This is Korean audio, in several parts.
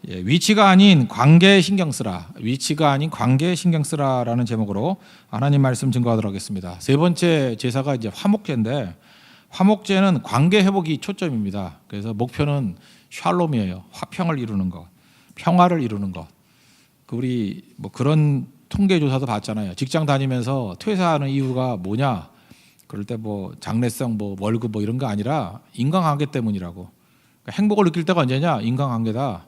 위치가 아닌 관계에 신경 쓰라. 위치가 아닌 관계에 신경 쓰라라는 제목으로 하나님 말씀 증거하도록 하겠습니다. 세 번째 제사가 이제 화목제인데, 화목제는 관계 회복이 초점입니다. 그래서 목표는 샬롬이에요. 화평을 이루는 것, 평화를 이루는 것. 우리 뭐 그런 통계 조사도 봤잖아요. 직장 다니면서 퇴사하는 이유가 뭐냐? 그럴 때 뭐 장래성 뭐 월급 뭐 이런 거 아니라 인간관계 때문이라고. 그러니까 행복을 느낄 때가 언제냐? 인간관계다.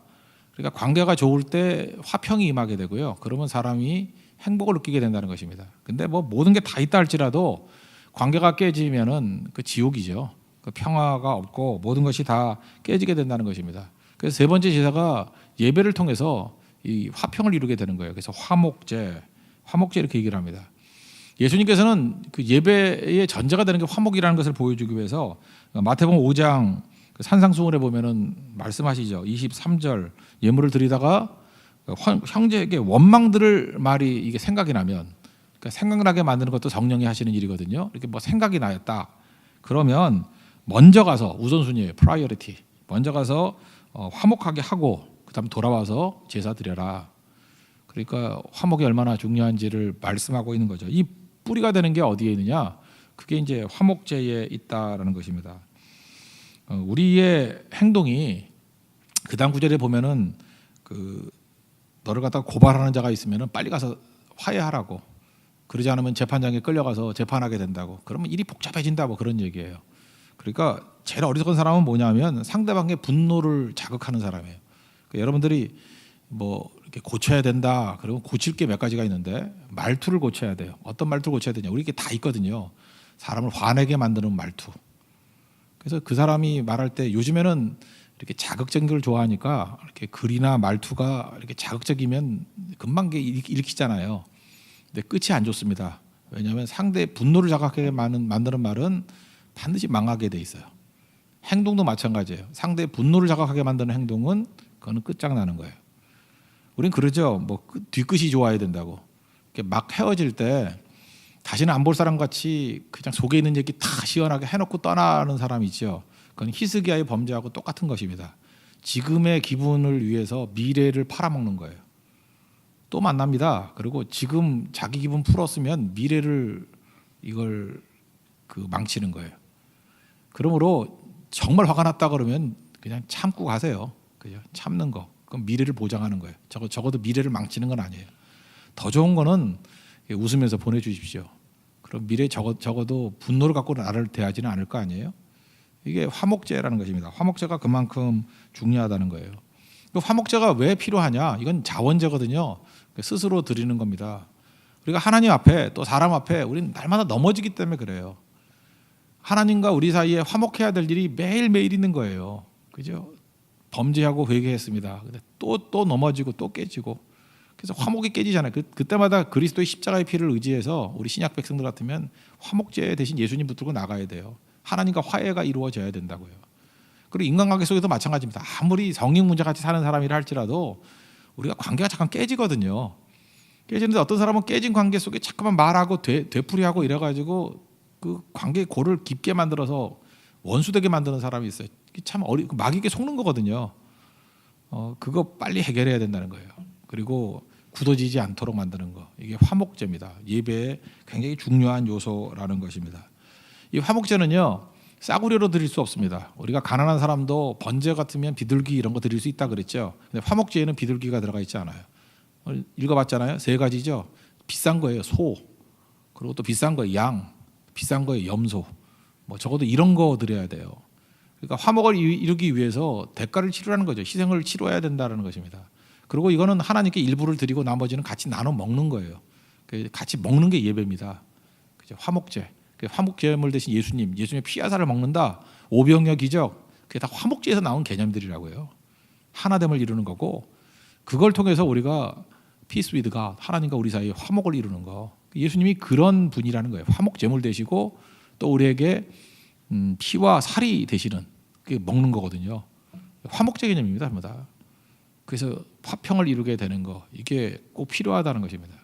그러니까 관계가 좋을 때 화평이 임하게 되고요. 그러면 사람이 행복을 느끼게 된다는 것입니다. 근데 뭐 모든 게 다 있다 할지라도 관계가 깨지면은 그 지옥이죠. 그 평화가 없고 모든 것이 다 깨지게 된다는 것입니다. 그래서 세 번째 제사가 예배를 통해서 이 화평을 이루게 되는 거예요. 그래서 화목제 이렇게 얘기를 합니다. 예수님께서는 그 예배의 전제가 되는 게 화목이라는 것을 보여주기 위해서 마태복음 5장 산상수훈에 보면은 말씀하시죠. 23절 예물을 드리다가 형제에게 원망들을 말이 이게 생각이 나면, 그러니까 생각나게 만드는 것도 성령이 하시는 일이거든요. 이렇게 뭐 생각이 나였다. 그러면 먼저 가서 우선순위예요. 프라이어리티. 먼저 가서 화목하게 하고 그다음 돌아와서 제사 드려라. 그러니까 화목이 얼마나 중요한지를 말씀하고 있는 거죠. 이 뿌리가 되는 게 어디에 있느냐? 그게 이제 화목제에 있다라는 것입니다. 우리의 행동이 그다음 구절에 보면은 그 너를 갖다가 고발하는 자가 있으면은 빨리 가서 화해하라고. 그러지 않으면 재판장에 끌려가서 재판하게 된다고. 그러면 일이 복잡해진다고 그런 얘기예요. 그러니까 제일 어리석은 사람은 뭐냐면 상대방의 분노를 자극하는 사람이에요. 그러니까 여러분들이 뭐 이렇게 고쳐야 된다. 그러면 고칠 게 몇 가지가 있는데 말투를 고쳐야 돼요. 어떤 말투를 고쳐야 되냐? 우리 이게 다 있거든요. 사람을 화내게 만드는 말투. 그래서 그 사람이 말할 때 요즘에는 이렇게 자극적인 걸 좋아하니까 이렇게 글이나 말투가 이렇게 자극적이면 금방 읽히잖아요. 근데 끝이 안 좋습니다. 왜냐하면 상대의 분노를 자극하게 만드는 말은 반드시 망하게 돼 있어요. 행동도 마찬가지예요. 상대의 분노를 자극하게 만드는 행동은 그거는 끝장나는 거예요. 우린 그러죠. 뭐 뒤끝이 좋아야 된다고. 이렇게 막 헤어질 때 다시는 안 볼 사람 같이 그냥 속에 있는 얘기 다 시원하게 해놓고 떠나는 사람이 있죠. 그건 히스기야의 범죄하고 똑같은 것입니다. 지금의 기분을 위해서 미래를 팔아먹는 거예요. 또 만납니다. 그리고 지금 자기 기분 풀었으면 미래를 이걸 망치는 거예요. 그러므로 정말 화가 났다 그러면 그냥 참고 가세요. 그죠? 참는 거. 그럼 미래를 보장하는 거예요. 적어도 미래를 망치는 건 아니에요. 더 좋은 거는 웃으면서 보내주십시오. 그럼 미래에 적어도 분노를 갖고 나를 대하지는 않을 거 아니에요. 이게 화목제라는 것입니다. 화목제가 그만큼 중요하다는 거예요. 화목제가 왜 필요하냐? 이건 자원제거든요. 스스로 드리는 겁니다. 우리가 하나님 앞에 또 사람 앞에 우리는 날마다 넘어지기 때문에 그래요. 하나님과 우리 사이에 화목해야 될 일이 매일매일 있는 거예요. 그죠? 범죄하고 회개했습니다. 근데 또 넘어지고 또 깨지고. 그래서 화목이 깨지잖아요. 그때마다 그리스도의 십자가의 피를 의지해서 우리 신약 백성들 같으면 화목제 대신 예수님 붙들고 나가야 돼요. 하나님과 화해가 이루어져야 된다고요. 그리고 인간관계 속에도 마찬가지입니다. 아무리 성령 문제 같이 사는 사람이라 할지라도 우리가 관계가 잠깐 깨지거든요. 깨지는데 어떤 사람은 깨진 관계 속에 자꾸만 말하고 되풀이하고 이래가지고 그 관계의 골을 깊게 만들어서 원수되게 만드는 사람이 있어요. 참 마귀에게 속는 거거든요. 그거 빨리 해결해야 된다는 거예요. 그리고 굳어지지 않도록 만드는 거. 이게 화목제입니다. 예배의 굉장히 중요한 요소라는 것입니다. 이 화목제는요, 싸구려로 드릴 수 없습니다. 우리가 가난한 사람도 번제 같으면 비둘기 이런 거 드릴 수 있다 그랬죠. 근데 화목제에는 비둘기가 들어가 있지 않아요. 읽어봤잖아요. 세 가지죠. 비싼 거예요. 소. 그리고 또 비싼 거예요. 양. 비싼 거예요. 염소. 뭐 적어도 이런 거 드려야 돼요. 그러니까 화목을 이루기 위해서 대가를 치르라는 거죠. 희생을 치러야 된다는 것입니다. 그리고 이거는 하나님께 일부를 드리고 나머지는 같이 나눠 먹는 거예요. 같이 먹는 게 예배입니다. 그죠? 화목제. 화목제물 대신 예수님의 피야사를 먹는다. 오병이어 기적. 그게 다 화목제에서 나온 개념들이라고요. 하나됨을 이루는 거고, 그걸 통해서 우리가 peace with God, 하나님과 우리 사이에 화목을 이루는 거. 예수님이 그런 분이라는 거예요. 화목제물 되시고 또 우리에게 피와 살이 되시는, 그게 먹는 거거든요. 화목제 개념입니다. 전부. 그래서 화평을 이루게 되는 거, 이게 꼭 필요하다는 것입니다.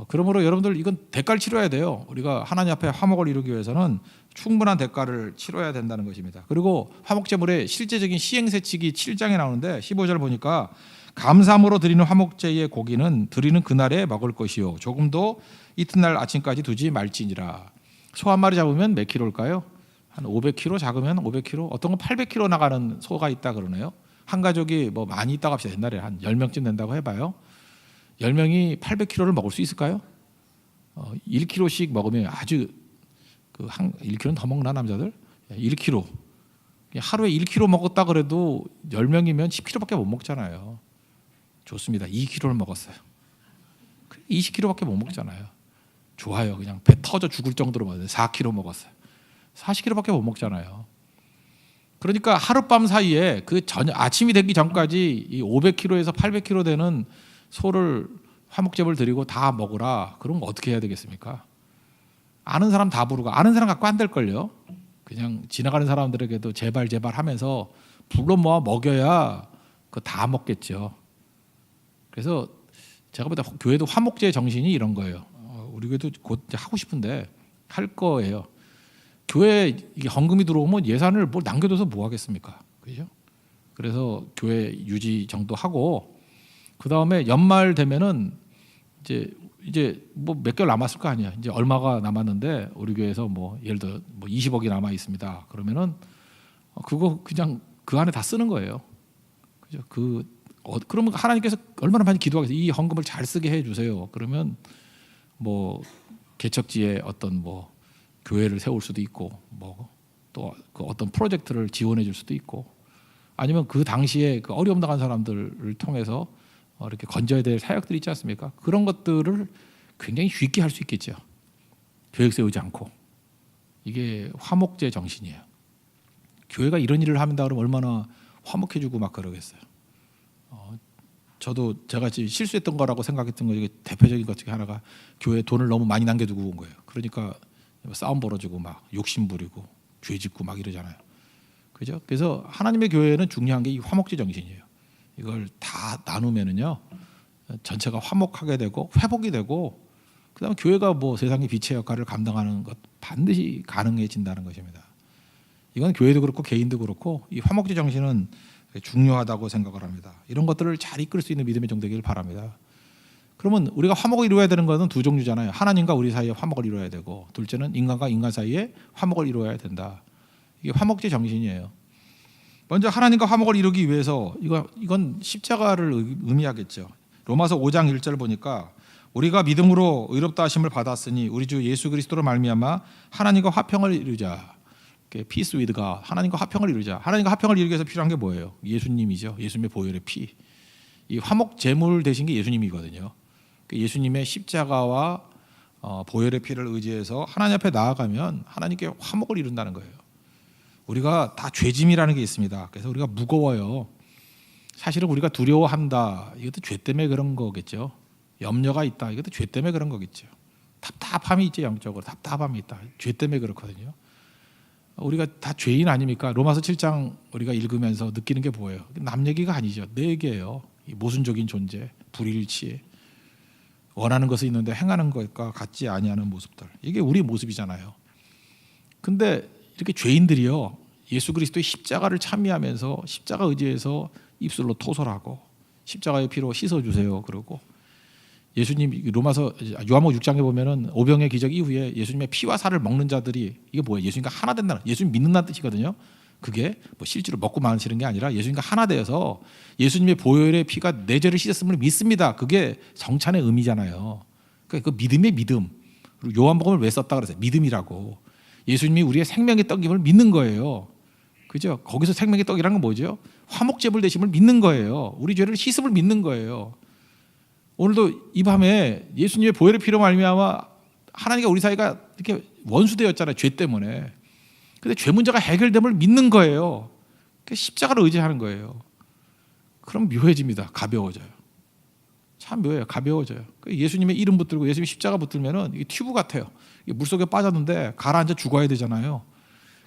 그러므로 여러분들 이건 대가를 치러야 돼요. 우리가 하나님 앞에 화목을 이루기 위해서는 충분한 대가를 치러야 된다는 것입니다. 그리고 화목제물의 실제적인 시행세칙이 7장에 나오는데 15절 보니까 감사함으로 드리는 화목제의 고기는 드리는 그날에 먹을 것이요 조금도 이튿날 아침까지 두지 말지니라. 소 한 마리 잡으면 몇 킬로일까요? 한 500kg 작으면 500kg, 어떤 건 800kg 나가는 소가 있다 그러네요. 한 가족이 뭐 많이 있다고 합시다. 옛날에 한 10명쯤 된다고 해봐요. 10명이 800kg를 먹을 수 있을까요? 1kg씩 먹으면 아주 1kg는 더 먹나 남자들? 1kg. 하루에 1kg 먹었다 그래도 10명이면 10kg밖에 못 먹잖아요. 좋습니다. 2kg를 먹었어요. 20kg밖에 못 먹잖아요. 좋아요. 그냥 배 터져 죽을 정도로 먹었어요. 4kg 먹었어요. 40kg밖에 못 먹잖아요. 그러니까 하룻밤 사이에 그 저녁 아침이 되기 전까지 이 500kg에서 800kg 되는 소를 화목제물 드리고 다 먹으라. 그럼 어떻게 해야 되겠습니까? 아는 사람 다 부르고 아는 사람 갖고 안 될걸요. 그냥 지나가는 사람들에게도 제발 하면서 불러 모아 먹여야 그 다 먹겠죠. 그래서 제가 보다 교회도 화목제 정신이 이런 거예요. 우리 교회도 곧 하고 싶은데 할 거예요. 교회 이게 헌금이 들어오면 예산을 뭘 남겨둬서 뭐 하겠습니까? 그죠? 그래서 교회 유지 정도 하고 그 다음에 연말 되면은 이제 뭐 몇 개월 남았을 거 아니야. 이제 얼마가 남았는데 우리 교회에서 뭐 예를 들어 뭐 20억이 남아 있습니다. 그러면은 그거 그냥 그 안에 다 쓰는 거예요. 그죠? 그러면 하나님께서 얼마나 많이 기도하겠어요. 이 헌금을 잘 쓰게 해 주세요. 그러면 뭐 개척지에 어떤 뭐 교회를 세울 수도 있고 뭐 또 그 어떤 프로젝트를 지원해 줄 수도 있고 아니면 그 당시에 그 어려움 당한 사람들을 통해서 이렇게 건져야 될 사역들이 있지 않습니까? 그런 것들을 굉장히 쉽게 할 수 있겠죠. 계획 세우지 않고. 이게 화목제 정신이에요. 교회가 이런 일을 한다 그러면 얼마나 화목해지고 막 그러겠어요. 저도 제가 지금 실수했던 거라고 생각했던 거 중에 대표적인 것 중에 하나가 교회에 돈을 너무 많이 남겨두고 온 거예요. 그러니까 싸움 벌어지고 막 욕심 부리고 죄 짓고 막 이러잖아요. 그죠? 그래서 하나님의 교회는 중요한 게 이 화목제 정신이에요. 이걸 다 나누면은요 전체가 화목하게 되고 회복이 되고 그다음에 교회가 뭐 세상의 빛의 역할을 감당하는 것 반드시 가능해진다는 것입니다. 이건 교회도 그렇고 개인도 그렇고 이 화목제 정신은 중요하다고 생각을 합니다. 이런 것들을 잘 이끌 수 있는 믿음의 종 되기를 바랍니다. 그러면 우리가 화목을 이루어야 되는 것은 두 종류잖아요. 하나님과 우리 사이에 화목을 이루어야 되고 둘째는 인간과 인간 사이에 화목을 이루어야 된다. 이게 화목제 정신이에요. 먼저 하나님과 화목을 이루기 위해서 이건 십자가를 의미하겠죠. 로마서 5장 1절 보니까 우리가 믿음으로 의롭다 하심을 받았으니 우리 주 예수 그리스도로 말미암아 하나님과 화평을 이루자. 피스 위드가 하나님과 화평을 이루자. 하나님과 화평을 이루기 위해서 필요한 게 뭐예요? 예수님이죠. 예수님의 보혈의 피. 이 화목 제물 되신 게 예수님이거든요. 예수님의 십자가와 보혈의 피를 의지해서 하나님 앞에 나아가면 하나님께 화목을 이룬다는 거예요. 우리가 다 죄짐이라는 게 있습니다. 그래서 우리가 무거워요. 사실은 우리가 두려워한다. 이것도 죄 때문에 그런 거겠죠. 염려가 있다. 이것도 죄 때문에 그런 거겠죠. 답답함이 있죠. 영적으로 답답함이 있다. 죄 때문에 그렇거든요. 우리가 다 죄인 아닙니까? 로마서 7장 우리가 읽으면서 느끼는 게 뭐예요? 남 얘기가 아니죠. 내 얘기예요. 이 모순적인 존재, 불일치, 원하는 것이 있는데 행하는 것과 같지 아니하는 모습들. 이게 우리 모습이잖아요. 근데 이렇게 죄인들이요. 예수 그리스도의 십자가를 찬미하면서 십자가 의지해서 입술로 토설하고 십자가의 피로 씻어주세요. 그러고 예수님 요한복 6장에 보면은 오병의 기적 이후에 예수님의 피와 살을 먹는 자들이 이게 뭐예요? 예수님과 하나 된다는 예수님 믿는다는 뜻이거든요. 그게 뭐 실제로 먹고 마시는 게 아니라 예수님과 하나 되어서 예수님의 보혈의 피가 내 죄를 씻었음을 믿습니다. 그게 성찬의 의미잖아요. 그러니까 그 믿음의 믿음. 그리고 요한복음을 왜 썼다 그랬어요? 믿음이라고. 예수님이 우리의 생명의 떡임을 믿는 거예요. 그죠? 거기서 생명의 떡이라는 건 뭐죠? 화목제물 되심을 믿는 거예요. 우리 죄를 씻음을 믿는 거예요. 오늘도 이 밤에 예수님의 보혈의 피로 말미암아 하나님과 우리 사이가 이렇게 원수되었잖아요. 죄 때문에. 근데 죄 문제가 해결됨을 믿는 거예요. 십자가를 의지하는 거예요. 그럼 묘해집니다. 가벼워져요. 참 묘해요. 가벼워져요. 예수님의 이름 붙들고 예수님의 십자가 붙들면은 이게 튜브 같아요. 이게 물속에 빠졌는데 가라앉아 죽어야 되잖아요.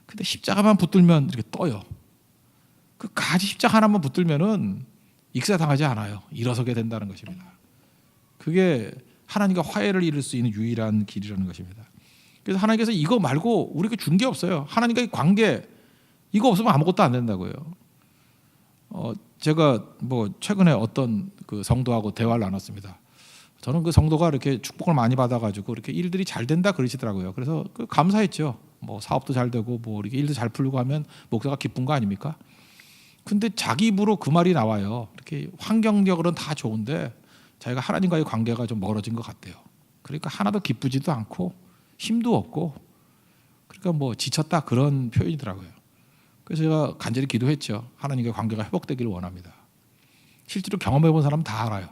근데 십자가만 붙들면 이렇게 떠요. 그 가지 십자가 하나만 붙들면은 익사당하지 않아요. 일어서게 된다는 것입니다. 그게 하나님과 화해를 이룰 수 있는 유일한 길이라는 것입니다. 그래서 하나님께서 이거 말고 우리에게 준 게 없어요. 하나님과의 관계 이거 없으면 아무것도 안 된다고요. 제가 뭐 최근에 어떤 그 성도하고 대화를 나눴습니다. 저는 그 성도가 이렇게 축복을 많이 받아가지고 이렇게 일들이 잘 된다 그러시더라고요. 그래서 감사했죠. 뭐 사업도 잘 되고 뭐 이렇게 일도 잘 풀리고 하면 목사가 기쁜 거 아닙니까? 근데 자기 입으로 그 말이 나와요. 이렇게 환경적으로는 다 좋은데 자기가 하나님과의 관계가 좀 멀어진 것 같대요. 그러니까 하나도 기쁘지도 않고 힘도 없고 그러니까 뭐 지쳤다 그런 표현이더라고요. 그래서 제가 간절히 기도했죠. 하나님과의 관계가 회복되기를 원합니다. 실제로 경험해본 사람은 다 알아요.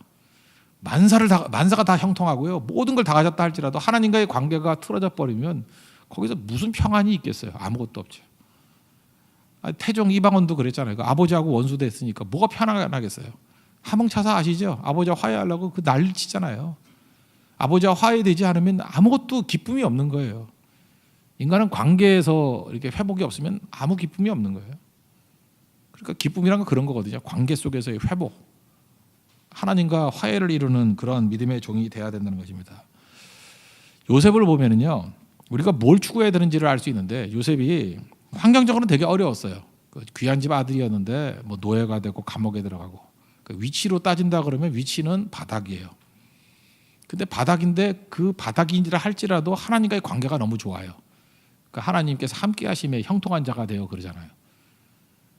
만사가 다 형통하고요. 모든 걸 다 가졌다 할지라도 하나님과의 관계가 틀어져 버리면 거기서 무슨 평안이 있겠어요. 아무것도 없죠. 태종 이방원도 그랬잖아요. 그 아버지하고 원수 됐으니까 뭐가 편안하겠어요. 함흥차사 아시죠? 아버지와 화해하려고 그 난리 치잖아요. 아버지와 화해되지 않으면 아무것도 기쁨이 없는 거예요. 인간은 관계에서 이렇게 회복이 없으면 아무 기쁨이 없는 거예요. 그러니까 기쁨이란 건 그런 거거든요. 관계 속에서의 회복. 하나님과 화해를 이루는 그런 믿음의 종이 돼야 된다는 것입니다. 요셉을 보면은요, 우리가 뭘 추구해야 되는지를 알 수 있는데 요셉이 환경적으로는 되게 어려웠어요. 귀한 집 아들이었는데 뭐 노예가 되고 감옥에 들어가고 위치로 따진다 그러면 위치는 바닥이에요. 근데 바닥인데 그 바닥인지라 할지라도 하나님과의 관계가 너무 좋아요. 그러니까 하나님께서 함께하심에 형통한 자가 되어 그러잖아요.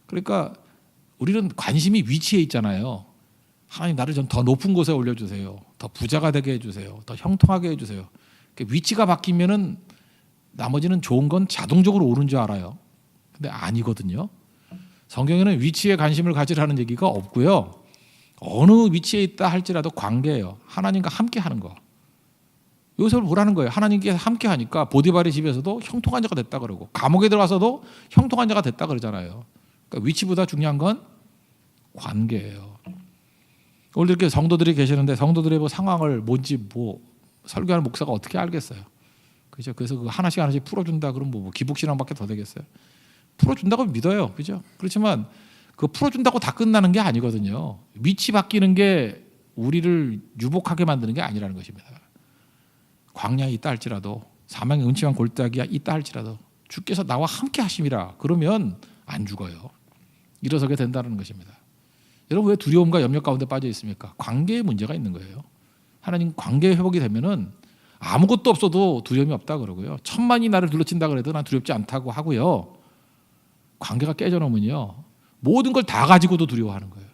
그러니까 우리는 관심이 위치에 있잖아요. 하나님 나를 좀 더 높은 곳에 올려주세요. 더 부자가 되게 해주세요. 더 형통하게 해주세요. 위치가 바뀌면은 나머지는 좋은 건 자동적으로 오른 줄 알아요. 근데 아니거든요. 성경에는 위치에 관심을 가지라는 얘기가 없고요. 어느 위치에 있다 할지라도 관계예요. 하나님과 함께 하는 거. 요셉을 보라는 거예요. 하나님께서 함께 하니까 보디발의 집에서도 형통한 자가 됐다 그러고 감옥에 들어가서도 형통한 자가 됐다 그러잖아요. 그러니까 위치보다 중요한 건 관계예요. 오늘 이렇게 성도들이 계시는데 성도들의 뭐 상황을 뭔지 뭐 설교하는 목사가 어떻게 알겠어요. 그죠? 그래서 그 하나씩 풀어준다 그러면 뭐 기복신앙밖에 더 되겠어요. 풀어준다고 믿어요. 그죠? 그렇지만 그 풀어준다고 다 끝나는 게 아니거든요. 위치 바뀌는 게 우리를 유복하게 만드는 게 아니라는 것입니다. 광야에 있다 할지라도 사망의 음침한 골짜기에 있다 할지라도 주께서 나와 함께 하심이라 그러면 안 죽어요. 일어서게 된다는 것입니다. 여러분 왜 두려움과 염려 가운데 빠져 있습니까? 관계에 문제가 있는 거예요. 하나님 관계 회복이 되면은 아무것도 없어도 두려움이 없다 그러고요. 천만이 나를 둘러친다 그래도 난 두렵지 않다고 하고요. 관계가 깨져놓으면요. 모든 걸 다 가지고도 두려워하는 거예요.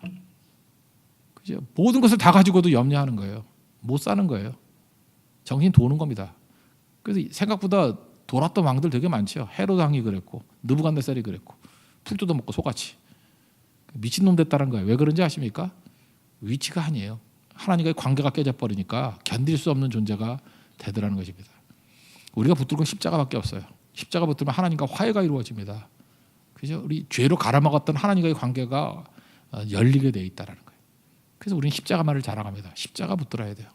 그죠? 모든 것을 다 가지고도 염려하는 거예요. 못 사는 거예요. 정신 도는 겁니다. 그래서 생각보다 돌았던 왕들 되게 많죠. 헤로드 왕이 그랬고 느부갓네살이 그랬고 풀 뜯어먹고 소같이 미친놈 됐다는 거예요. 왜 그런지 아십니까? 위치가 아니에요. 하나님과의 관계가 깨져버리니까 견딜 수 없는 존재가 되더라는 것입니다. 우리가 붙들 건 십자가밖에 없어요. 십자가 붙들면 하나님과 화해가 이루어집니다. 그죠? 우리 죄로 갈아먹었던 하나님과의 관계가 열리게 돼 있다라는 거예요. 그래서 우리는 십자가만을 자랑합니다. 십자가 붙들어야 돼요.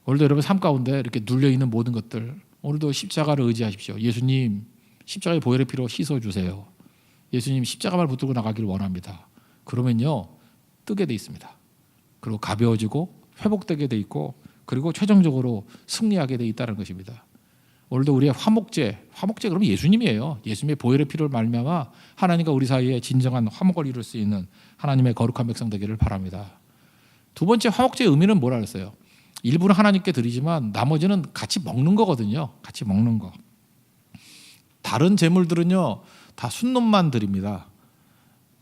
오늘도 여러분 삶 가운데 이렇게 눌려 있는 모든 것들 오늘도 십자가를 의지하십시오. 예수님 십자가의 보혈의 피로 씻어 주세요. 예수님 십자가만 붙들고 나가기를 원합니다. 그러면요 뜨게 돼 있습니다. 그리고 가벼워지고 회복되게 돼 있고 그리고 최종적으로 승리하게 돼 있다는 것입니다. 오늘도 우리의 화목제 그러면 예수님이에요. 예수님의 보혈의 피를 말미암아 하나님과 우리 사이에 진정한 화목을 이룰 수 있는 하나님의 거룩한 백성 되기를 바랍니다. 두 번째 화목제의 의미는 뭐라 그랬어요? 일부는 하나님께 드리지만 나머지는 같이 먹는 거거든요. 같이 먹는 거. 다른 제물들은요 다 순놈만 드립니다.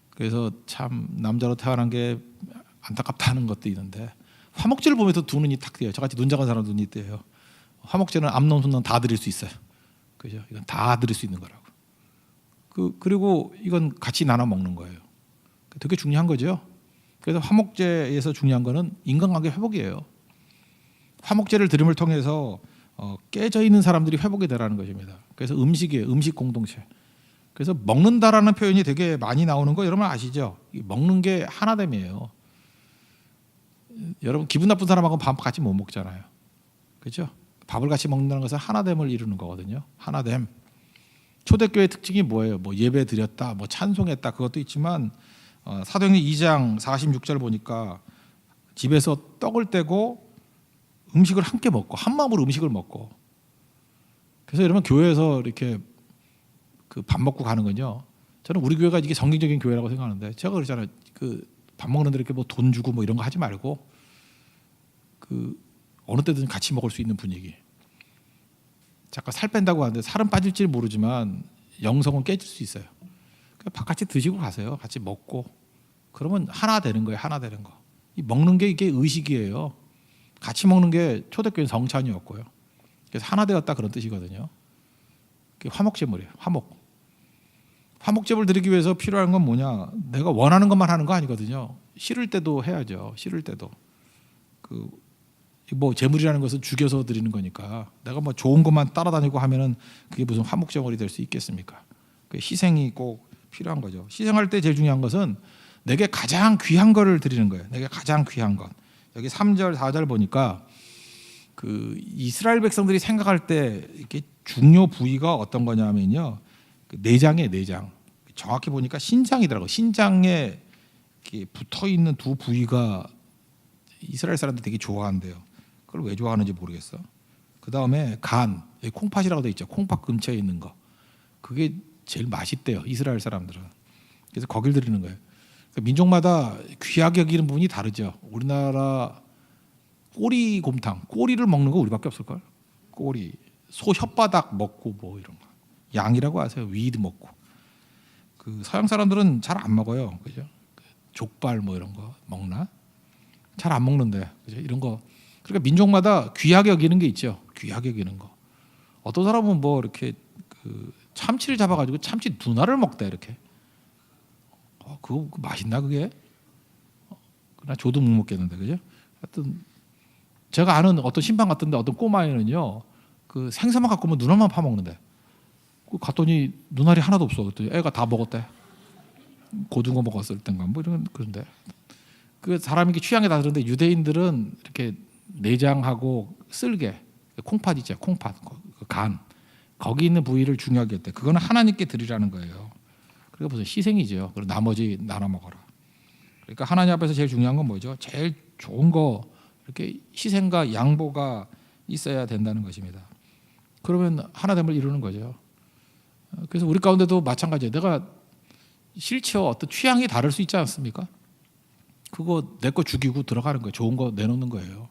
그래서 참 남자로 태어난 게 안타깝다는 것도 있는데 화목제를 보면서 두 눈이 탁 뜨여요. 저같이 눈 작은 사람 눈이 뜨여요. 화목제는 암놈 순놈 다 드릴 수 있어요. 그죠? 이건 다 드릴 수 있는 거라고. 그리고 이건 같이 나눠 먹는 거예요. 되게 중요한 거죠. 그래서 화목제에서 중요한 거는 인간관계 회복이에요. 화목제를 드림을 통해서 깨져 있는 사람들이 회복이 되라는 것입니다. 그래서 음식이에요. 음식 공동체. 그래서 먹는다라는 표현이 되게 많이 나오는 거 여러분 아시죠? 먹는 게 하나됨이에요. 여러분 기분 나쁜 사람하고 밥 같이 못 먹잖아요. 그렇죠? 밥을 같이 먹는다는 것은 하나됨을 이루는 거거든요. 하나됨. 초대교회 특징이 뭐예요? 뭐 예배 드렸다, 뭐 찬송했다 그것도 있지만 사도행전 2장 46절 보니까 집에서 떡을 떼고 음식을 함께 먹고 한 마음으로 음식을 먹고. 그래서 여러분 교회에서 이렇게 그 밥 먹고 가는 건요. 저는 우리 교회가 이게 성경적인 교회라고 생각하는데 제가 그러잖아요. 그 밥 먹는데 이렇게 뭐 돈 주고 뭐 이런 거 하지 말고 그 어느 때든 같이 먹을 수 있는 분위기. 잠깐 살 뺀다고 하는데 살은 빠질지 모르지만 영성은 깨질 수 있어요. 그러니까 같이 드시고 가세요. 같이 먹고 그러면 하나 되는 거예요. 하나 되는 거. 이 먹는 게 이게 의식이에요. 같이 먹는 게 초대교회 성찬이었고요. 그래서 하나 되었다 그런 뜻이거든요. 그게 화목제물이에요. 화목제물 드리기 위해서 필요한 건 뭐냐? 내가 원하는 것만 하는 거 아니거든요. 싫을 때도 해야죠. 싫을 때도. 뭐 제물이라는 것은 죽여서 드리는 거니까 내가 뭐 좋은 것만 따라다니고 하면은 그게 무슨 화목제물이 될 수 있겠습니까? 그 희생이 꼭 필요한 거죠. 희생할 때 제일 중요한 것은 내게 가장 귀한 거를 드리는 거예요. 내게 가장 귀한 것. 여기 3절 4절 보니까 그 이스라엘 백성들이 생각할 때 이렇게 중요 부위가 어떤 거냐면요. 그 내장이에요, 내장. 정확히 보니까 신장이더라고요. 신장에 붙어 있는 두 부위가 이스라엘 사람들이 되게 좋아한대요. 그걸 왜 좋아하는지 모르겠어. 그 다음에 간, 여기 콩팥이라고 돼 있죠. 콩팥 근처에 있는 거. 그게 제일 맛있대요. 이스라엘 사람들은. 그래서 거길 드리는 거예요. 그러니까 민족마다 귀하게 여기는 부분이 다르죠. 우리나라 꼬리곰탕, 꼬리를 먹는 거 우리밖에 없을걸. 꼬리, 소 혓바닥 먹고 뭐 이런 거. 양이라고 아세요? 위도 먹고. 그 서양 사람들은 잘 안 먹어요. 그죠? 족발 뭐 이런 거 먹나? 잘 안 먹는데. 그죠? 이런 거. 그러니까 민족마다 귀하게 여기는 게 있죠. 귀하게 여기는 거. 어떤 사람은 뭐 이렇게 그 참치를 잡아가지고 참치 눈알을 먹다 이렇게. 그거 맛있나 그게? 나 저도 못 먹겠는데 그죠? 하여튼 제가 아는 어떤 신방 같은데 어떤 꼬마애는요 그 생선만 갖고 오면 눈알만 파먹는데. 갔더니 눈알이 하나도 없어. 그랬더니 애가 다 먹었대. 고등어 먹었을 땐가 뭐 이런 그런데 그 사람이 취향에 다 다른데 유대인들은 이렇게 내장하고 쓸개, 콩팥 있죠, 콩팥, 간 거기 있는 부위를 중요하게 했대. 그거는 하나님께 드리라는 거예요. 그러니까 무슨 희생이죠. 그리고 나머지 나눠 먹어라. 그러니까 하나님 앞에서 제일 중요한 건 뭐죠? 제일 좋은 거 이렇게 희생과 양보가 있어야 된다는 것입니다. 그러면 하나됨을 이루는 거죠. 그래서 우리 가운데도 마찬가지예요. 내가 싫죠. 어떤 취향이 다를 수 있지 않습니까? 그거 내 거 죽이고 들어가는 거예요. 좋은 거 내놓는 거예요.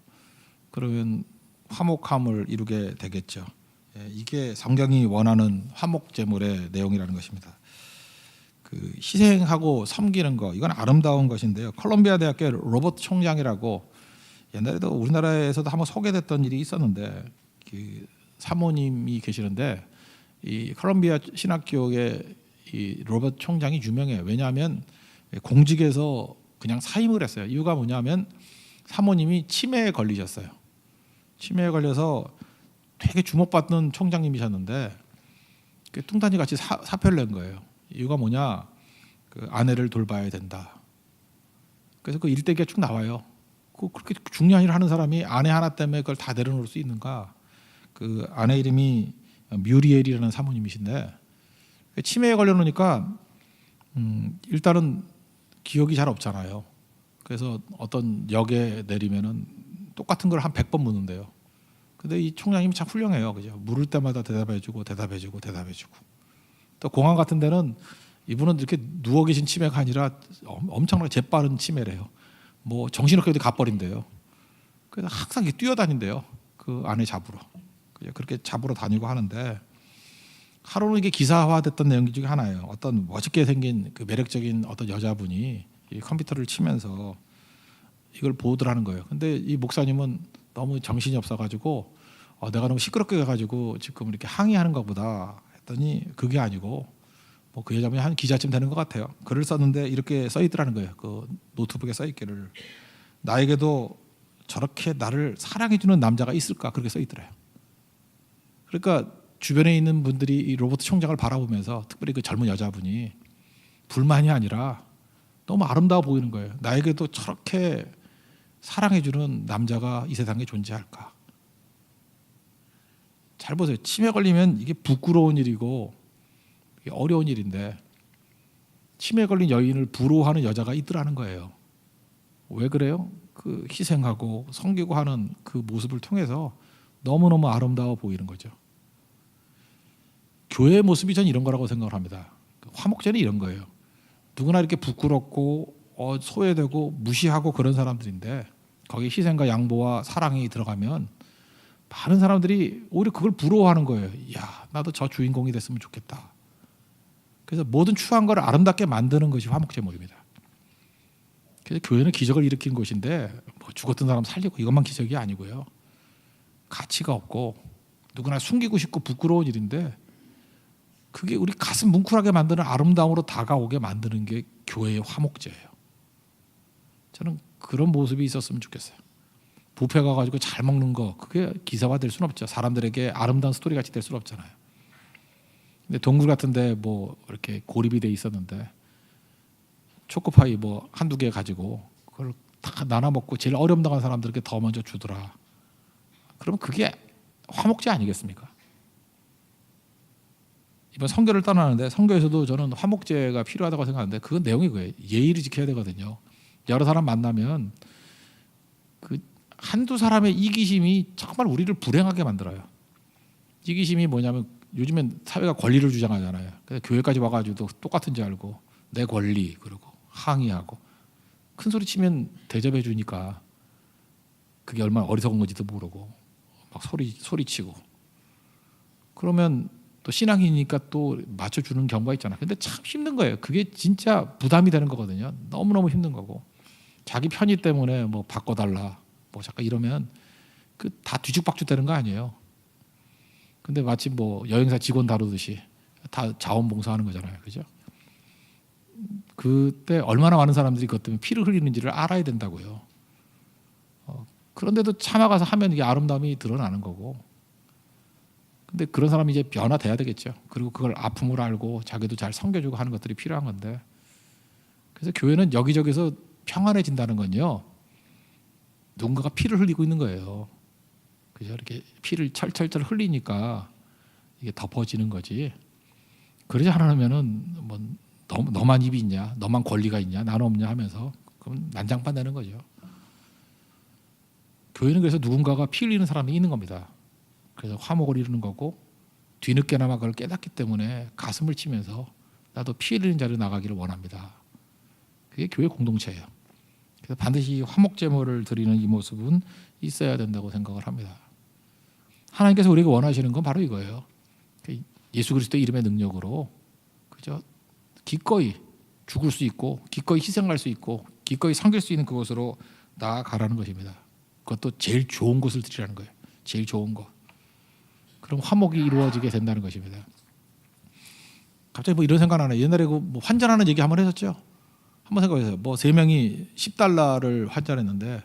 그러면 화목함을 이루게 되겠죠. 이게 성경이 원하는 화목제물의 내용이라는 것입니다. 그 희생하고 섬기는 거 이건 아름다운 것인데요. 콜롬비아 대학교 로버트 총장이라고 옛날에도 우리나라에서도 한번 소개됐던 일이 있었는데 그 사모님이 계시는데 이 콜롬비아 신학교의 이 로버트 총장이 유명해요. 왜냐하면 공직에서 그냥 사임을 했어요. 이유가 뭐냐면 사모님이 치매에 걸리셨어요. 치매에 걸려서 되게 주목받는 총장님이셨는데 뚱딴지 같이 사표를 낸 거예요. 이유가 뭐냐? 그 아내를 돌봐야 된다. 그래서 그 일대기가 쭉 나와요. 그렇게 중요한 일을 하는 사람이 아내 하나 때문에 그걸 다 내려놓을 수 있는가? 그 아내 이름이 뮤리엘이라는 사모님이신데 치매에 걸려놓으니까 일단은 기억이 잘 없잖아요. 그래서 어떤 역에 내리면은 똑같은 걸 한 100번 묻는데요. 근데 이 총장님이 참 훌륭해요. 그죠? 물을 때마다 대답해주고 또 공항 같은 데는 이분은 이렇게 누워 계신 치매가 아니라 엄청나게 재빠른 치매래요. 뭐 정신없게도 가버린대요. 그래서 항상 뛰어다닌대요. 그 아내 잡으러. 그렇게 잡으러 다니고 하는데 하루는 이게 기사화됐던 내용 중에 하나예요. 어떤 멋있게 생긴 그 매력적인 어떤 여자분이 이 컴퓨터를 치면서 이걸 보더라는 거예요. 근데 이 목사님은 너무 정신이 없어가지고 내가 너무 시끄럽게 해가지고 지금 이렇게 항의하는 것보다 했더니 그게 아니고 뭐 그 여자분이 한 기자쯤 되는 것 같아요. 글을 썼는데 이렇게 써 있더라는 거예요. 그 노트북에 써 있기를 나에게도 저렇게 나를 사랑해주는 남자가 있을까 그렇게 써 있더래요. 그러니까 주변에 있는 분들이 이 로버트 총장을 바라보면서 특별히 그 젊은 여자분이 불만이 아니라 너무 아름다워 보이는 거예요. 나에게도 저렇게 사랑해주는 남자가 이 세상에 존재할까? 잘 보세요. 치매 걸리면 이게 부끄러운 일이고 이게 어려운 일인데 치매 걸린 여인을 부러워하는 여자가 있더라는 거예요. 왜 그래요? 그 희생하고 섬기고 하는 그 모습을 통해서 너무너무 아름다워 보이는 거죠. 교회의 모습이 전 이런 거라고 생각을 합니다. 화목제는 이런 거예요. 누구나 이렇게 부끄럽고 소외되고 무시하고 그런 사람들인데 거기에 희생과 양보와 사랑이 들어가면 많은 사람들이 오히려 그걸 부러워하는 거예요. 야, 나도 저 주인공이 됐으면 좋겠다. 그래서 모든 추한 걸 아름답게 만드는 것이 화목제물입니다. 그래서 교회는 기적을 일으킨 곳인데 뭐 죽었던 사람 살리고 이것만 기적이 아니고요. 가치가 없고 누구나 숨기고 싶고 부끄러운 일인데 그게 우리 가슴 뭉클하게 만드는 아름다움으로 다가오게 만드는 게 교회의 화목제예요. 저는 그런 모습이 있었으면 좋겠어요. 뷔페 가가지고 잘 먹는 거 그게 기사화될 수는 없죠. 사람들에게 아름다운 스토리 같이 될 수는 없잖아요. 근데 동굴 같은데 뭐 이렇게 고립이 돼 있었는데 초코파이 뭐 한두 개 가지고 그걸 다 나눠 먹고 제일 어려움 당한 사람들에게 더 먼저 주더라. 그러면 그게 화목제 아니겠습니까? 이번 선교를 떠나는데 선교에서도 저는 화목제가 필요하다고 생각하는데 그 내용이 그거예요. 예의를 지켜야 되거든요. 여러 사람 만나면 그 한두 사람의 이기심이 정말 우리를 불행하게 만들어요. 이기심이 뭐냐면 요즘엔 사회가 권리를 주장하잖아요. 그래서 교회까지 와가지고 똑같은 줄 알고 내 권리 그러고 항의하고 큰 소리 치면 대접해 주니까 그게 얼마나 어리석은 건지도 모르고 막 소리치고 그러면 또 신앙이니까 또 맞춰주는 경우가 있잖아. 근데 참 힘든 거예요. 그게 진짜 부담이 되는 거거든요. 너무너무 힘든 거고 자기 편의 때문에 뭐 바꿔달라 뭐 잠깐 이러면 그 다 뒤죽박죽 되는 거 아니에요. 근데 마치 뭐 여행사 직원 다루듯이 다 자원봉사하는 거잖아요. 그죠? 그때 얼마나 많은 사람들이 그것 때문에 피를 흘리는지를 알아야 된다고요. 그런데도 참아가서 하면 이게 아름다움이 드러나는 거고. 근데 그런 사람이 이제 변화돼야 되겠죠. 그리고 그걸 아픔을 알고 자기도 잘 섬겨주고 하는 것들이 필요한 건데. 그래서 교회는 여기저기서 평안해진다는 건요. 누군가가 피를 흘리고 있는 거예요. 그죠? 이렇게 피를 철철철 흘리니까 이게 덮어지는 거지. 그러지 않으면은 뭐 너만 입이 있냐, 너만 권리가 있냐, 나는 없냐 하면서 그럼 난장판 되는 거죠. 교회는 그래서 누군가가 피 흘리는 사람이 있는 겁니다. 그래서 화목을 이루는 거고 뒤늦게나마 그걸 깨닫기 때문에 가슴을 치면서 나도 피 흘리는 자리로 나가기를 원합니다. 그게 교회 공동체예요. 그래서 반드시 화목제물을 드리는 이 모습은 있어야 된다고 생각을 합니다. 하나님께서 우리에게 원하시는 건 바로 이거예요. 예수 그리스도의 이름의 능력으로 그죠? 기꺼이 죽을 수 있고 기꺼이 희생할 수 있고 기꺼이 섬길 수 있는 그곳으로 나아가라는 것입니다. 그것도 제일 좋은 것을 드리라는 거예요. 제일 좋은 것. 그럼 화목이 이루어지게 된다는 것입니다. 갑자기 뭐 이런 생각 나네. 옛날에 그 뭐 환전하는 얘기 한번 했었죠. 한번 생각해보세요. 뭐 세 명이 10달러를 환전했는데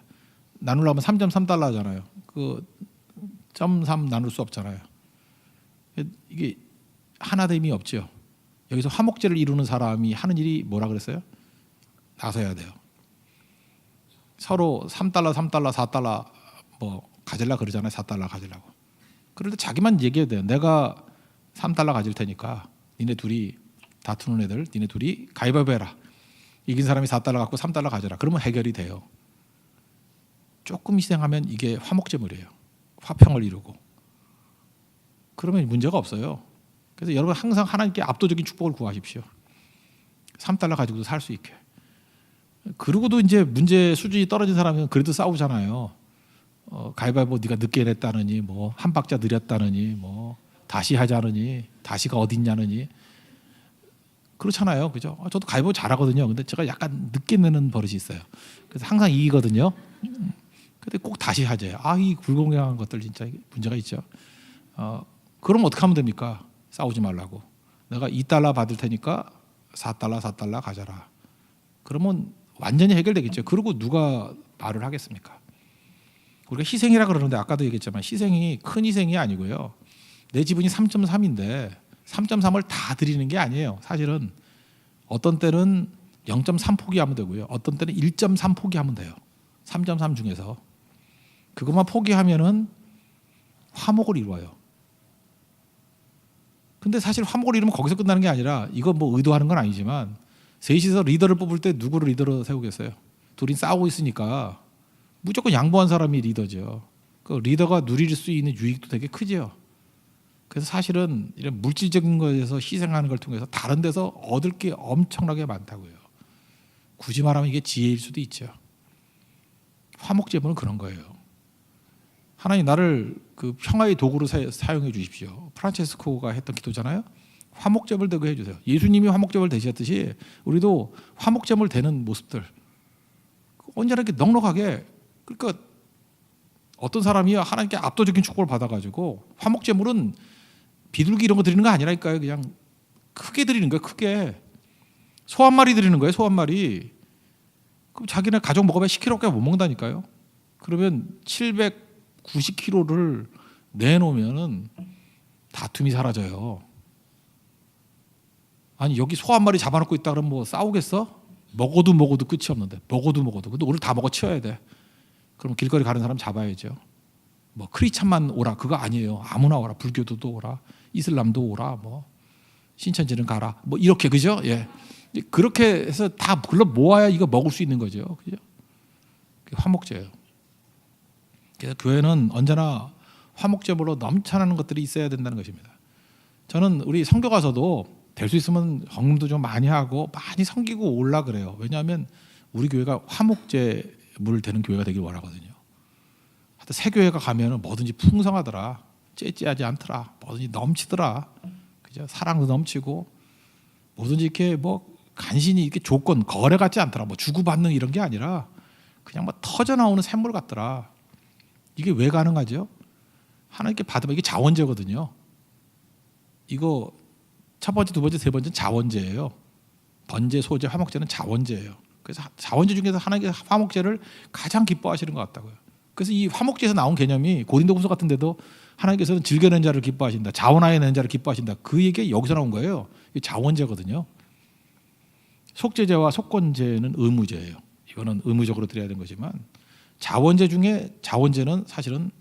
나누려면 3.3달러잖아요. 그 0.3 나눌 수 없잖아요. 이게 하나됨이 없죠. 여기서 화목제를 이루는 사람이 하는 일이 뭐라 그랬어요? 나서야 돼요. 서로 3달러, 3달러, 4달러 뭐 가질라 그러잖아요. 4달러 가지려고. 그런데 자기만 얘기해야 돼요. 내가 3달러 가질 테니까 니네 둘이 다투는 애들 니네 둘이 가위바위보 해라. 이긴 사람이 4달러 갖고 3달러 가져라. 그러면 해결이 돼요. 조금 희생하면 이게 화목제물이에요. 화평을 이루고. 그러면 문제가 없어요. 그래서 여러분 항상 하나님께 압도적인 축복을 구하십시오. 3달러 가지고도 살 수 있게. 그러고도 이제 문제 수준이 떨어진 사람은 그래도 싸우잖아요. 가위바위보 네가 늦게 냈다느니 뭐 한 박자 느렸다느니 뭐 다시 하자느니 다시가 어딨냐느니 그렇잖아요. 그죠? 저도 가위바위보 잘하거든요. 근데 제가 약간 늦게 내는 버릇이 있어요. 그래서 항상 이기거든요. 근데 꼭 다시 하재요. 이 불공평한 것들 진짜 문제가 있죠. 그럼 어떻게 하면 됩니까? 싸우지 말라고. 내가 2달러 받을 테니까 4달러 가져라. 그러면 완전히 해결되겠죠. 그리고 누가 말을 하겠습니까? 우리가 희생이라 그러는데 아까도 얘기했지만 희생이 큰 희생이 아니고요. 내 지분이 3.3인데 3.3을 다 드리는 게 아니에요. 사실은 어떤 때는 0.3 포기하면 되고요. 어떤 때는 1.3 포기하면 돼요. 3.3 중에서. 그것만 포기하면은 화목을 이루어요. 근데 사실 화목을 이루면 거기서 끝나는 게 아니라 이거 뭐 의도하는 건 아니지만 셋이서 리더를 뽑을 때 누구를 리더로 세우겠어요? 둘이 싸우고 있으니까 무조건 양보한 사람이 리더죠. 그 리더가 누릴 수 있는 유익도 되게 크죠. 그래서 사실은 이런 물질적인 것에서 희생하는 걸 통해서 다른 데서 얻을 게 엄청나게 많다고요. 굳이 말하면 이게 지혜일 수도 있죠. 화목제물은 그런 거예요. 하나님 나를 그 평화의 도구로 사용해 주십시오. 프란체스코가 했던 기도잖아요. 화목제물 되게 해주세요. 예수님이 화목제물 되셨듯이 우리도 화목제물 되는 모습들 언제나 이렇게 넉넉하게, 그러니까 어떤 사람이 하나님께 압도적인 축복을 받아가지고 화목제물은 비둘기 이런 거 드리는 거 아니라니까요. 그냥 크게 드리는 거예요. 크게 소 한 마리 드리는 거예요. 소 한 마리. 그럼 자기네 가족 먹으면 10kg밖에 못 먹는다니까요. 그러면 790kg를 내놓으면은 다툼이 사라져요. 아니 여기 소 한 마리 잡아놓고 있다 그러면 뭐 싸우겠어? 먹어도 끝이 없는데 먹어도 근데 오늘 다 먹어 치워야 돼. 그럼 길거리 가는 사람 잡아야죠. 뭐 크리스찬만 오라 그거 아니에요. 아무나 오라. 불교도도 오라. 이슬람도 오라. 뭐 신천지는 가라. 뭐 이렇게 그죠? 예. 그렇게 해서 다 불러 모아야 이거 먹을 수 있는 거죠. 그죠? 그게 화목제예요. 그래서 교회는 언제나 화목제물로 넘쳐나는 것들이 있어야 된다는 것입니다. 저는 우리 선교 가서도 될 수 있으면 헌금도 좀 많이 하고 많이 섬기고 올라 그래요. 왜냐하면 우리 교회가 화목제물 되는 교회가 되길 원하거든요. 하여튼 새 교회가 가면은 뭐든지 풍성하더라, 째째하지 않더라, 뭐든지 넘치더라, 그죠? 사랑도 넘치고 뭐든지 이렇게 뭐 간신히 이렇게 조건 거래 같지 않더라, 뭐 주고받는 이런 게 아니라 그냥 뭐 터져 나오는 샘물 같더라. 이게 왜 가능하죠? 하나님께 받으면 이게 자원제거든요. 이거 첫 번째, 두 번째, 세 번째는 자원제예요. 번제, 소제, 화목제는 자원제예요. 그래서 자원제 중에서 하나님께서 화목제를 가장 기뻐하시는 것 같다고요. 그래서 이 화목제에서 나온 개념이 고린도후서 같은 데도 하나님께서는 즐겨낸 자를 기뻐하신다, 자원하여 낸 자를 기뻐하신다, 그 얘기 여기서 나온 거예요. 이게 자원제거든요. 속죄제와 속건제는 의무제예요. 이거는 의무적으로 드려야 되는 거지만 자원제 중에 자원제는 사실은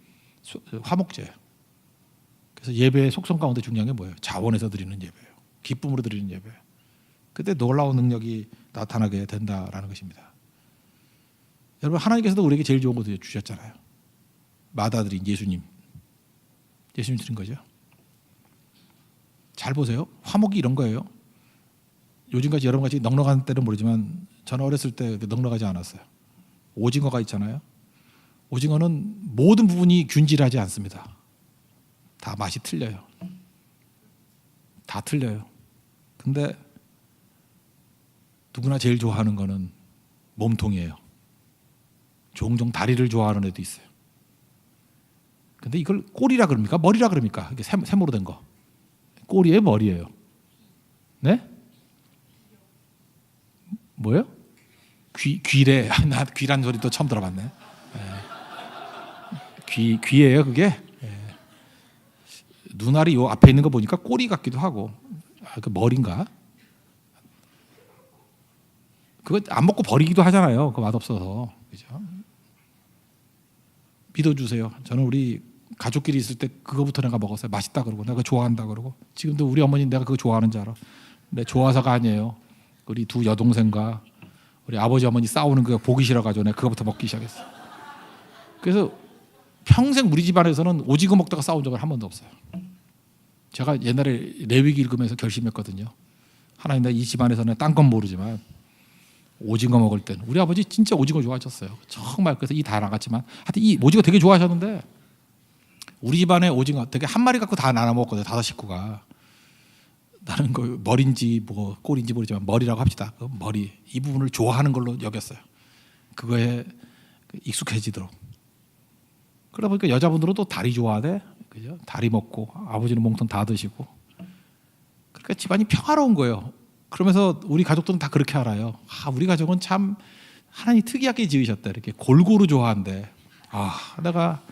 화목제예요. 그래서 예배의 속성 가운데 중요한 게 뭐예요? 자원에서 드리는 예배예요. 기쁨으로 드리는 예배예요. 그때 놀라운 능력이 나타나게 된다라는 것입니다. 여러분 하나님께서도 우리에게 제일 좋은 거 주셨잖아요. 맏아들인 예수님 드린 거죠. 잘 보세요. 화목이 이런 거예요. 요즘까지 여러분같이 넉넉한 때는 모르지만 저는 어렸을 때 넉넉하지 않았어요. 오징어가 있잖아요. 오징어는 모든 부분이 균질하지 않습니다. 다 맛이 틀려요. 다 틀려요. 근데 누구나 제일 좋아하는 거는 몸통이에요. 종종 다리를 좋아하는 애도 있어요. 근데 이걸 꼬리라 그럽니까? 머리라 그럽니까? 이게 세모로 된 거. 꼬리에 머리예요. 네? 뭐예요? 귀래. 나 귀란 소리 또 처음 들어봤네. 귀예요 그게. 눈알이 요 앞에 있는 거 보니까 꼬리 같기도 하고, 그 머리인가? 그거 안 먹고 버리기도 하잖아요. 그 맛없어서. 그죠? 믿어주세요. 저는 우리 가족끼리 있을 때 그거부터 내가 먹었어요. 맛있다 그러고 내가 좋아한다 그러고. 지금도 우리 어머니 내가 그거 좋아하는 줄 알아. 근데 좋아서가 아니에요. 우리 두 여동생과 우리 아버지 어머니 싸우는 거 보기 싫어가지고 내가 그거부터 먹기 시작했어. 그래서 평생 우리 집안에서는 오징어 먹다가 싸운 적은 한 번도 없어요. 제가 옛날에 레위기 읽으면서 결심했거든요. 하나님, 내가 이 집안에서는 딴 건 모르지만 오징어 먹을 땐, 우리 아버지 진짜 오징어 좋아하셨어요. 정말. 그래서 이 다 나갔지만 하여튼 이 오징어 되게 좋아하셨는데 우리 집안에 오징어 되게 한 마리 갖고 다 나눠 먹었거든요. 5식구가. 나는 그 머리인지 뭐 꼬리인지 모르지만 머리라고 합시다. 그 머리 이 부분을 좋아하는 걸로 여겼어요. 그거에 익숙해지도록. 그러다 보니까 여자분들은 또 다리 좋아하대. 그죠? 다리 먹고 아버지는 몽통 다 드시고. 그러니까 집안이 평화로운 거예요. 그러면서 우리 가족들은 다 그렇게 알아요. 우리 가족은 참 하나님 특이하게 지으셨다. 이렇게 골고루 좋아한대. 내가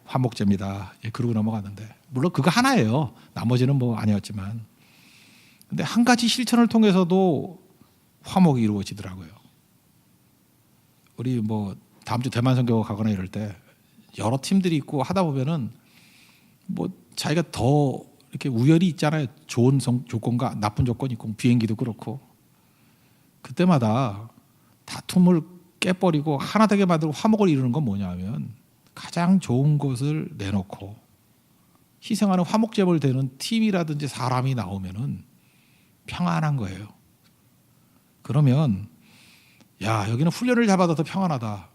화목제입니다. 그러고 넘어갔는데 물론 그거 하나예요. 나머지는 뭐 아니었지만. 근데 한 가지 실천을 통해서도 화목이 이루어지더라고요. 우리 뭐 다음 주 대만 선교 가거나 이럴 때 여러 팀들이 있고 하다 보면은 뭐 자기가 더 이렇게 우열이 있잖아요. 좋은 조건과 나쁜 조건이 있고 비행기도 그렇고. 그때마다 다툼을 깨버리고 하나 되게 만들고 화목을 이루는 건 뭐냐면 가장 좋은 것을 내놓고 희생하는 화목제물 되는 팀이라든지 사람이 나오면은 평안한 거예요. 그러면 야, 여기는 훈련을 잡아도 더 평안하다.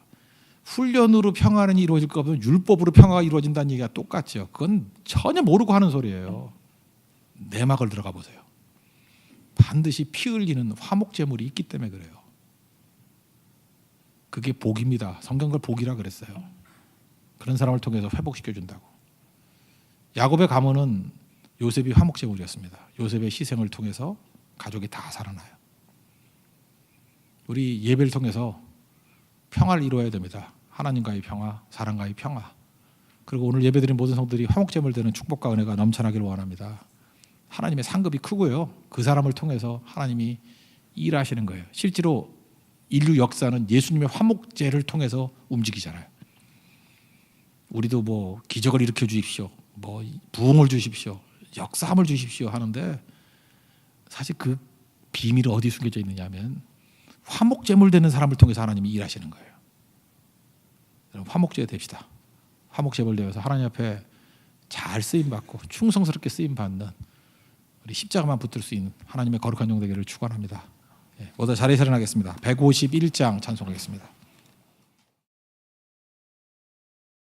훈련으로 평안이 이루어질 거 없으면 율법으로 평화가 이루어진다는 얘기가 똑같죠. 그건 전혀 모르고 하는 소리예요. 내막을 들어가 보세요. 반드시 피 흘리는 화목제물이 있기 때문에 그래요. 그게 복입니다. 성경 그걸 복이라 그랬어요. 그런 사람을 통해서 회복시켜 준다고. 야곱의 가문은 요셉이 화목제물이었습니다. 요셉의 희생을 통해서 가족이 다 살아나요. 우리 예배를 통해서 평화를 이루어야 됩니다. 하나님과의 평화, 사람과의 평화. 그리고 오늘 예배드린 모든 성들이 화목제물 되는 축복과 은혜가 넘쳐나기를 원합니다. 하나님의 상급이 크고요. 그 사람을 통해서 하나님이 일하시는 거예요. 실제로 인류 역사는 예수님의 화목제를 통해서 움직이잖아요. 우리도 뭐 기적을 일으켜 주십시오, 뭐 부흥을 주십시오, 역사함을 주십시오 하는데 사실 그 비밀이 어디 숨겨져 있느냐면 화목제물 되는 사람을 통해서 하나님이 일하시는 거예요. 여러분, 화목제 됩시다. 화목제물 되어서 하나님 앞에 잘 쓰임 받고 충성스럽게 쓰임 받는 우리 십자가만 붙들 수 있는 하나님의 거룩한 종 되기를 축원합니다. 모두 자리에 일어나겠습니다. 151장 찬송하겠습니다.